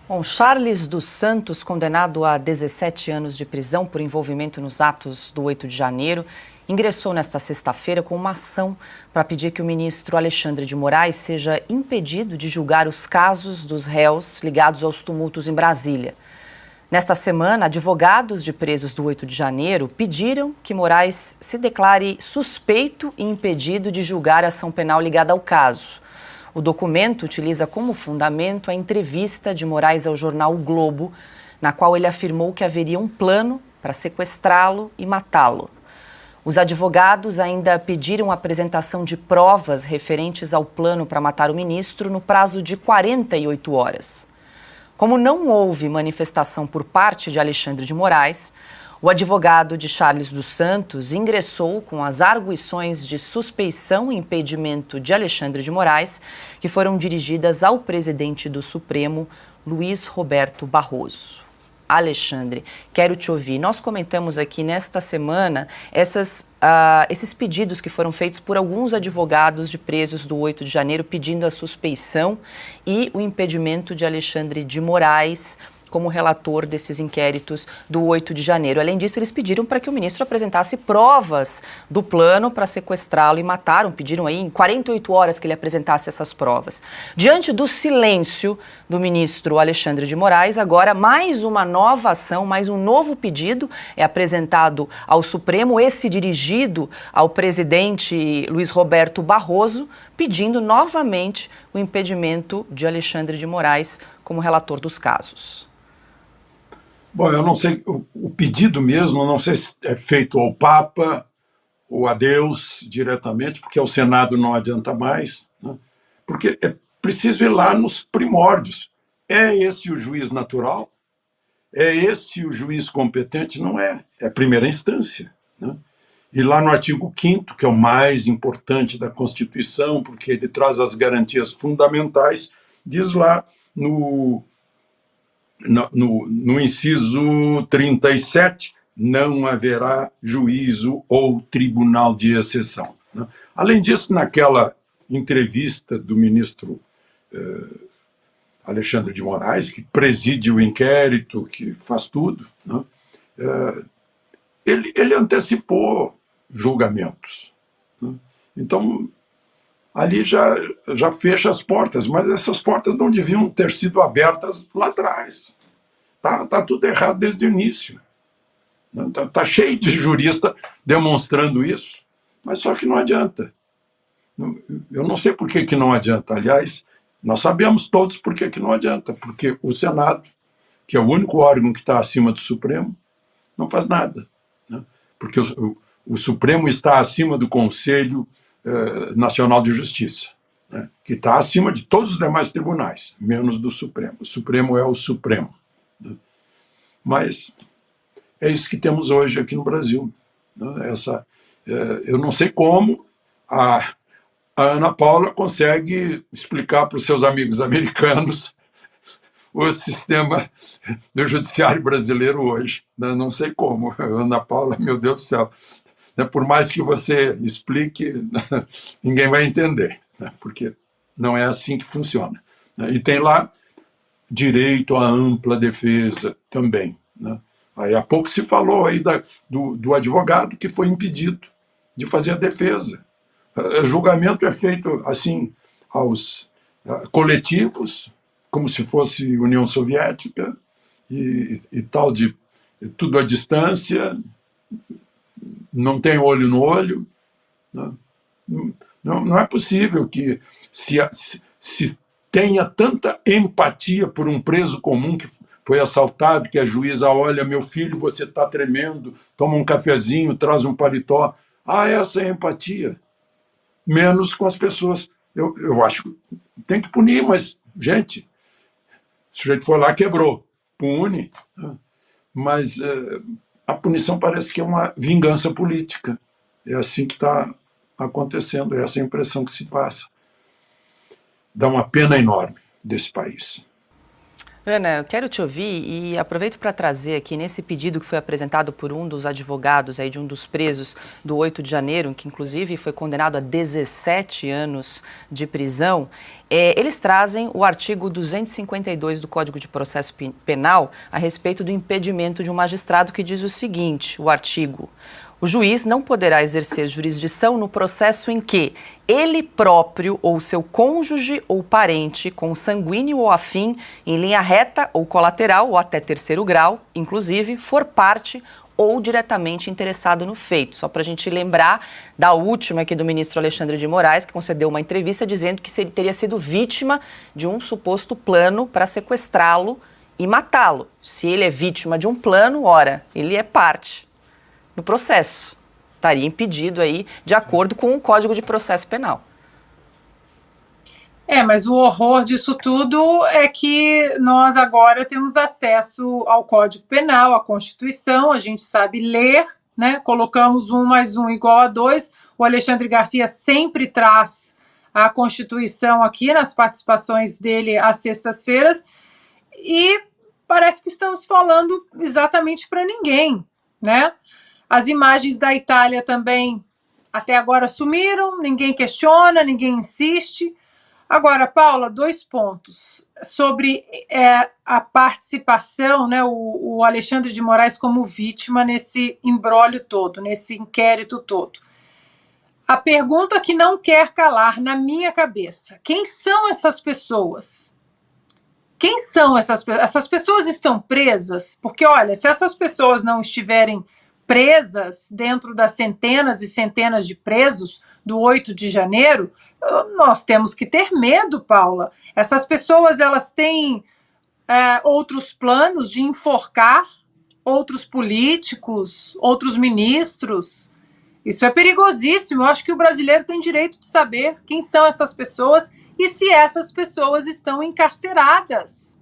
Bom, Charles dos Santos, condenado a 17 anos de prisão por envolvimento nos atos do 8 de janeiro, ingressou nesta sexta-feira com uma ação para pedir que o ministro Alexandre de Moraes seja impedido de julgar os casos dos réus ligados aos tumultos em Brasília. Nesta semana, advogados de presos do 8 de janeiro pediram que Moraes se declare suspeito e impedido de julgar a ação penal ligada ao caso. O documento utiliza como fundamento a entrevista de Moraes ao jornal O Globo, na qual ele afirmou que haveria um plano para sequestrá-lo e matá-lo. Os advogados ainda pediram a apresentação de provas referentes ao plano para matar o ministro no prazo de 48 horas. Como não houve manifestação por parte de Alexandre de Moraes, o advogado de Charles dos Santos ingressou com as arguições de suspeição e impedimento de Alexandre de Moraes, que foram dirigidas ao presidente do Supremo, Luiz Roberto Barroso. Alexandre, quero te ouvir. Nós comentamos aqui nesta semana esses pedidos que foram feitos por alguns advogados de presos do 8 de janeiro pedindo a suspeição e o impedimento de Alexandre de Moraes como relator desses inquéritos do 8 de janeiro. Além disso, eles pediram para que o ministro apresentasse provas do plano para sequestrá-lo e matá-lo. Pediram aí em 48 horas que ele apresentasse essas provas. Diante do silêncio do ministro Alexandre de Moraes, agora mais uma nova ação, mais um novo pedido é apresentado ao Supremo, esse dirigido ao presidente Luiz Roberto Barroso, pedindo novamente o impedimento de Alexandre de Moraes como relator dos casos. Bom, eu não sei, o pedido mesmo, não sei se é feito ao Papa ou a Deus diretamente, porque ao Senado não adianta mais, né? Porque é preciso ir lá nos primórdios. É esse o juiz natural? É esse o juiz competente? Não é. É a primeira instância, né? E lá no artigo 5º, que é o mais importante da Constituição, porque ele traz as garantias fundamentais, diz lá no inciso 37, não haverá juízo ou tribunal de exceção, né? Além disso, naquela entrevista do ministro Alexandre de Moraes, que preside o inquérito, que faz tudo, né? Ele antecipou julgamentos, né? Então, ali já fecha as portas, mas essas portas não deviam ter sido abertas lá atrás. Tá tudo errado desde o início. Tá cheio de jurista demonstrando isso, mas só que não adianta. Eu não sei por que não adianta. Aliás, nós sabemos todos por que não adianta, porque o Senado, que é o único órgão que está acima do Supremo, não faz nada, né? Porque o Supremo está acima do Conselho Nacional de Justiça, né? Que está acima de todos os demais tribunais, menos do Supremo. O Supremo é o Supremo, né? Mas é isso que temos hoje aqui no Brasil, né? Eu não sei como a Ana Paula consegue explicar para os seus amigos americanos o sistema do judiciário brasileiro hoje, né? Não sei como. Ana Paula, meu Deus do céu, por mais que você explique, ninguém vai entender, né? Porque não é assim que funciona, né? E tem lá direito à ampla defesa também, né? Aí há pouco se falou aí do advogado que foi impedido de fazer a defesa. O julgamento é feito assim aos coletivos, como se fosse União Soviética e tal, de tudo à distância, não tem olho no olho, né? Não é possível que se tenha tanta empatia por um preso comum que foi assaltado, que a juíza olha, meu filho, você está tremendo, toma um cafezinho, traz um paletó. Essa é a empatia. Menos com as pessoas. Eu acho que tem que punir, mas, gente, o sujeito foi lá, quebrou, pune, né? Mas a punição parece que é uma vingança política. É assim que está acontecendo, é essa a impressão que se passa. Dá uma pena enorme desse país. Ana, eu quero te ouvir e aproveito para trazer aqui nesse pedido que foi apresentado por um dos advogados aí de um dos presos do 8 de janeiro, que inclusive foi condenado a 17 anos de prisão. Eles trazem o artigo 252 do Código de Processo Penal a respeito do impedimento de um magistrado, que diz o seguinte, o artigo: o juiz não poderá exercer jurisdição no processo em que ele próprio ou seu cônjuge ou parente, consanguíneo ou afim, em linha reta ou colateral ou até terceiro grau, inclusive, for parte ou diretamente interessado no feito. Só para a gente lembrar da última aqui do ministro Alexandre de Moraes, que concedeu uma entrevista dizendo que ele teria sido vítima de um suposto plano para sequestrá-lo e matá-lo. Se ele é vítima de um plano, ora, ele é parte no processo. Estaria impedido aí, de acordo com o Código de Processo Penal. Mas o horror disso tudo é que nós agora temos acesso ao Código Penal, à Constituição, a gente sabe ler, né? Colocamos 1 mais 1 igual a 2. O Alexandre Garcia sempre traz a Constituição aqui nas participações dele às sextas-feiras e parece que estamos falando exatamente para ninguém, né? As imagens da Itália também até agora sumiram, ninguém questiona, ninguém insiste. Agora, Paula, 2 pontos sobre a participação, né, o Alexandre de Moraes como vítima nesse imbróglio todo, nesse inquérito todo. A pergunta que não quer calar na minha cabeça: quem são essas pessoas? Quem são essas pessoas? Essas pessoas estão presas? Porque, olha, se essas pessoas não estiverem presas dentro das centenas e centenas de presos do 8 de janeiro, nós temos que ter medo, Paula. Essas pessoas, elas têm outros planos de enforcar outros políticos, outros ministros. Isso é perigosíssimo. Eu acho que o brasileiro tem direito de saber quem são essas pessoas e se essas pessoas estão encarceradas.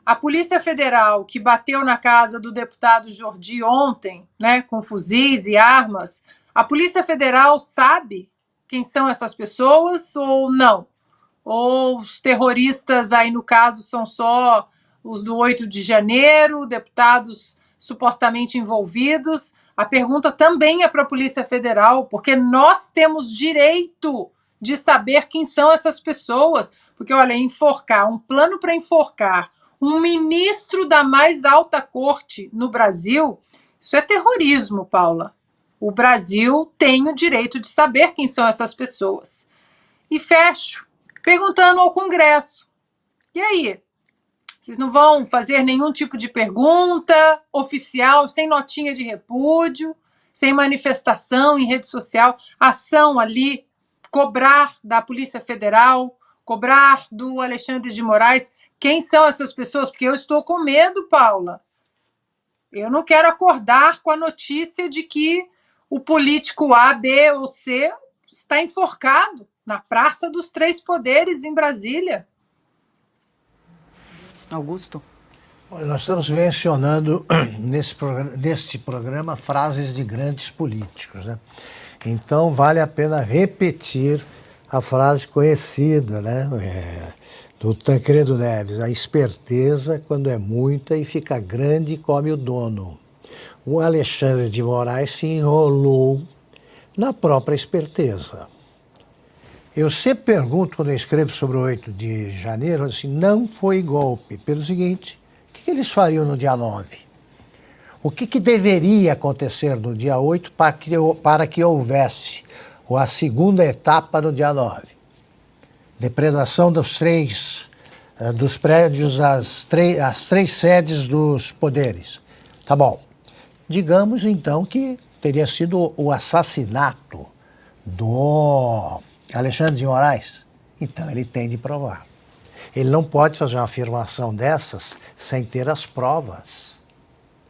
A Polícia Federal, que bateu na casa do deputado Jordi ontem, né, com fuzis e armas, a Polícia Federal sabe quem são essas pessoas ou não? Ou os terroristas aí, no caso, são só os do 8 de janeiro, deputados supostamente envolvidos? A pergunta também é para a Polícia Federal, porque nós temos direito de saber quem são essas pessoas. Porque, olha, enforcar, um plano para enforcar um ministro da mais alta corte no Brasil, isso é terrorismo, Paula. O Brasil tem o direito de saber quem são essas pessoas. E fecho perguntando ao Congresso: e aí? Vocês não vão fazer nenhum tipo de pergunta oficial, sem notinha de repúdio, sem manifestação em rede social, ação ali, cobrar da Polícia Federal, cobrar do Alexandre de Moraes? Quem são essas pessoas? Porque eu estou com medo, Paula. Eu não quero acordar com a notícia de que o político A, B ou C está enforcado na Praça dos Três Poderes, em Brasília. Augusto? Nós estamos mencionando neste programa frases de grandes políticos, né? Então vale a pena repetir a frase conhecida, né? Do Tancredo Neves: a esperteza, quando é muita e fica grande, come o dono. O Alexandre de Moraes se enrolou na própria esperteza. Eu sempre pergunto, quando eu escrevo sobre o 8 de janeiro, assim, não foi golpe. Pelo seguinte: o que eles fariam no dia 9? O que deveria acontecer no dia 8 para que houvesse a segunda etapa no dia 9? Depredação dos prédios, as três sedes dos poderes. Tá bom. Digamos, então, que teria sido o assassinato do Alexandre de Moraes. Então, ele tem de provar. Ele não pode fazer uma afirmação dessas sem ter as provas.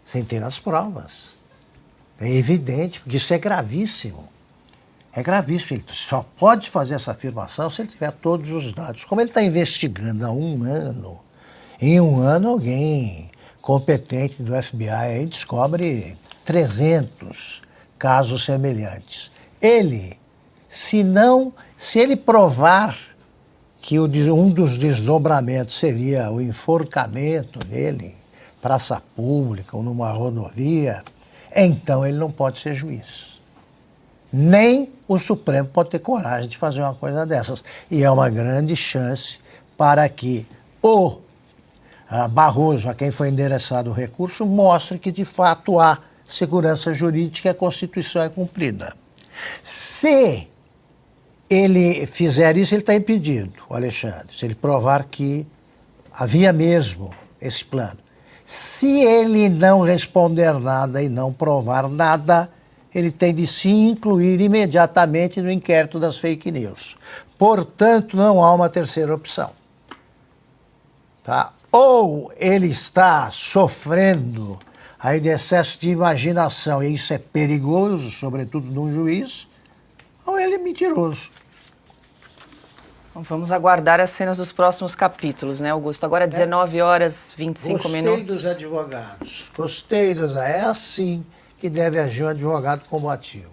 Sem ter as provas. É evidente, porque isso é gravíssimo. É gravíssimo. Ele só pode fazer essa afirmação se ele tiver todos os dados. Como ele está investigando há 1 ano, em 1 ano alguém competente do FBI aí descobre 300 casos semelhantes. Ele, se ele provar que um dos desdobramentos seria o enforcamento dele, praça pública ou numa rodovia, então ele não pode ser juiz. Nem o Supremo pode ter coragem de fazer uma coisa dessas. E é uma grande chance para que o Barroso, a quem foi endereçado o recurso, mostre que de fato há segurança jurídica e a Constituição é cumprida. Se ele fizer isso, ele está impedido, o Alexandre, se ele provar que havia mesmo esse plano. Se ele não responder nada e não provar nada, ele tem de se incluir imediatamente no inquérito das fake news. Portanto, não há uma terceira opção. Tá? Ou ele está sofrendo aí de excesso de imaginação, e isso é perigoso, sobretudo num juiz, ou ele é mentiroso. Então, vamos aguardar as cenas dos próximos capítulos, né, Augusto? Agora 19h25 minutos. Gostei dos advogados. Gostei dos... É assim que deve agir um advogado combativo.